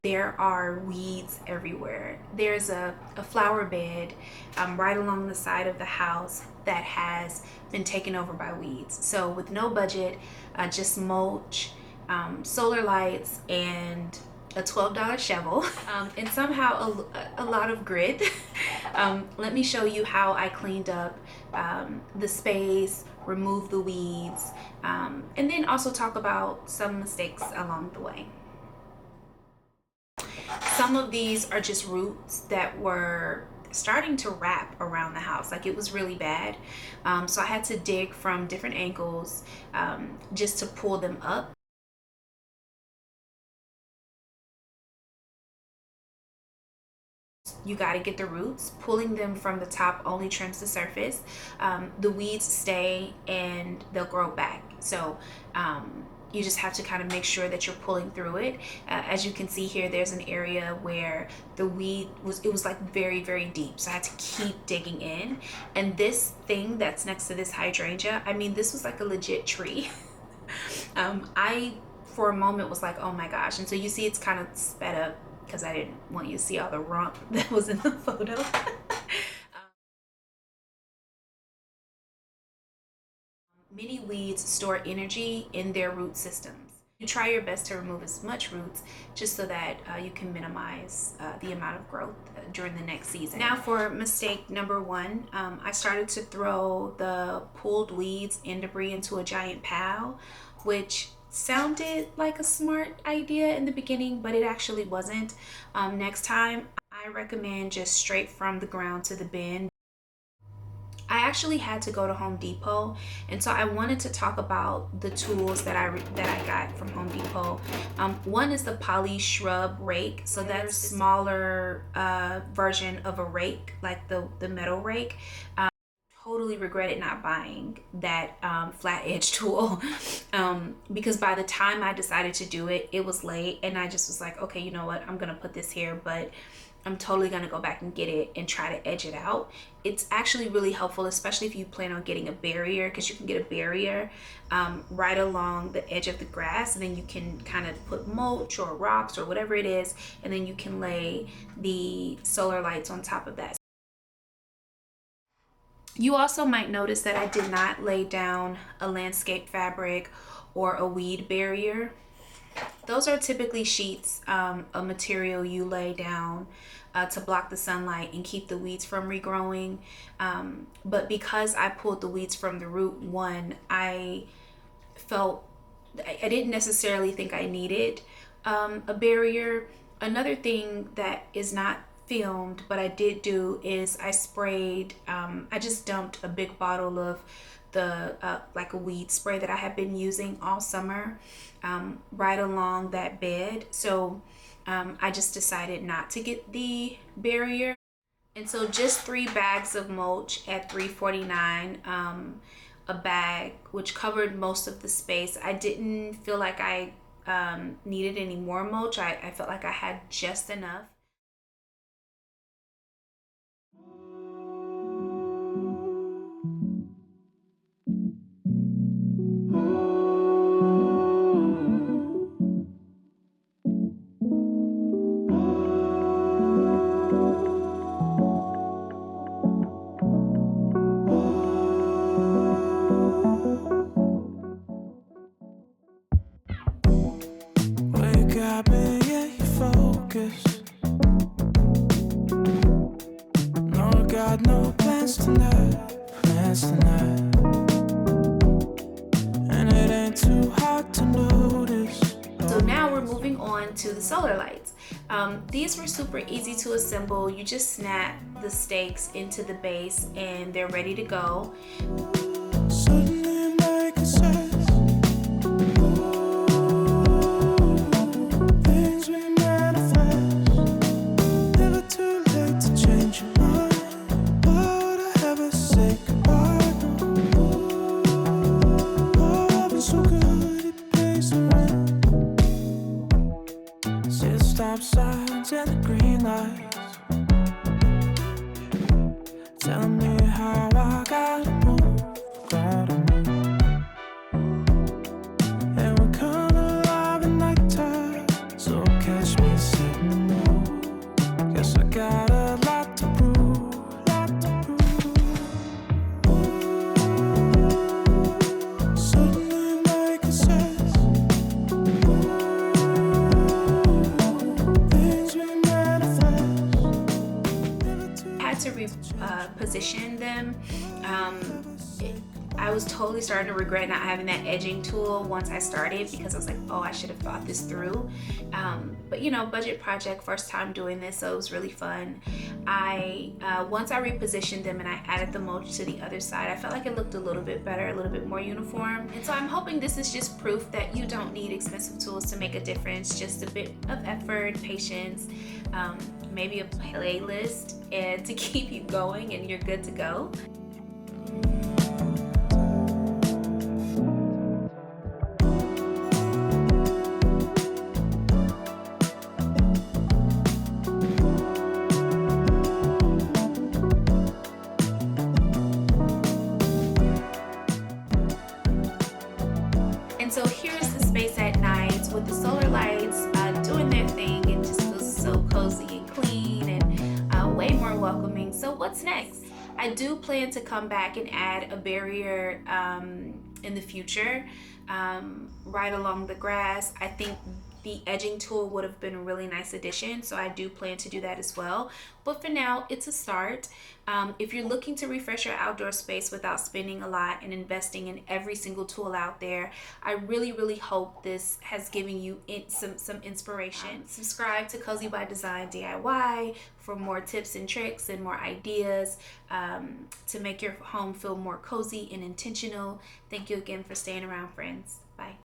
There are weeds everywhere. There's a flower bed right along the side of the house that has been taken over by weeds. So with no budget, just mulch, solar lights, and a $12 shovel, and somehow a lot of grit. Let me show you how I cleaned up the space, removed the weeds, and then also talk about some mistakes along the way. Some of these are just roots that were starting to wrap around the house. Like, it was really bad. So I had to dig from different angles just to pull them up. You got to get the roots. Pulling them from the top only trims the surface. The weeds stay and they'll grow back. So you just have to kind of make sure that you're pulling through it. As you can see here, there's an area where the weed was like very, very deep. So I had to keep digging in. And this thing that's next to this hydrangea, I mean, this was like a legit tree. I, for a moment, was like, oh my gosh. And so you see it's kind of sped up because I didn't want you to see all the rump that was in the photo. Many weeds store energy in their root systems. You try your best to remove as much roots just so that you can minimize the amount of growth during the next season. Now for mistake number one, I started to throw the pulled weeds and debris into a giant pile, which sounded like a smart idea in the beginning, but it actually wasn't. Next time, I recommend just straight from the ground to the bin. I actually had to go to Home Depot, and so I wanted to talk about the tools that I got from Home Depot. One is the poly shrub rake, so that's a smaller version of a rake, like the metal rake. Totally regretted not buying that flat edge tool because by the time I decided to do it, it was late, and I just was like, okay, you know what, I'm gonna put this here, but I'm totally gonna go back and get it and try to edge it out. It's actually really helpful, especially if you plan on getting a barrier, because you can get a barrier right along the edge of the grass, and then you can kind of put mulch or rocks or whatever it is, and then you can lay the solar lights on top of that. You also might notice that I did not lay down a landscape fabric or a weed barrier. Those are typically sheets of material you lay down to block the sunlight and keep the weeds from regrowing. But because I pulled the weeds from the root, one, I didn't necessarily think I needed a barrier. Another thing that is not filmed, but I did do, is I sprayed, I just dumped a big bottle of the like a weed spray that I have been using all summer right along that bed. So I just decided not to get the barrier, and so just 3 bags of mulch at $3.49 a bag, which covered most of the space. I didn't feel like I needed any more mulch. I felt like I had just enough. No plans tonight, and it ain't too hard to notice. So now we're moving on to the solar lights. These were super easy to assemble. You just snap the stakes into the base and they're ready to go. Suddenly making sense. Things we manifest. Never too late to change your mind. Why would I ever say goodbye? Love is so good it pays the rent. See the stop signs and the green lights telling me how I gotta move. And we're coming alive at nighttime, so catch me slipping. position them. I was totally starting to regret not having that edging tool once I started, because I was like, oh, I should have thought this through. But you know, budget project, first time doing this, so it was really fun. I once I repositioned them and I added the mulch to the other side, I felt like it looked a little bit better, a little bit more uniform. And so I'm hoping this is just proof that you don't need expensive tools to make a difference. Just a bit of effort, patience, maybe a playlist, and to keep you going, and you're good to go. And so here's the space at night with the solar lights doing their thing. It just feels so cozy and clean, and way more welcoming. So what's next? I do plan to come back and add a barrier in the future, right along the grass. I think the edging tool would have been a really nice addition, so I do plan to do that as well. But for now, it's a start. If you're looking to refresh your outdoor space without spending a lot and investing in every single tool out there, I really hope this has given you some inspiration. Subscribe to Cozy by Design DIY for more tips and tricks and more ideas to make your home feel more cozy and intentional. Thank you again for staying around, friends. Bye.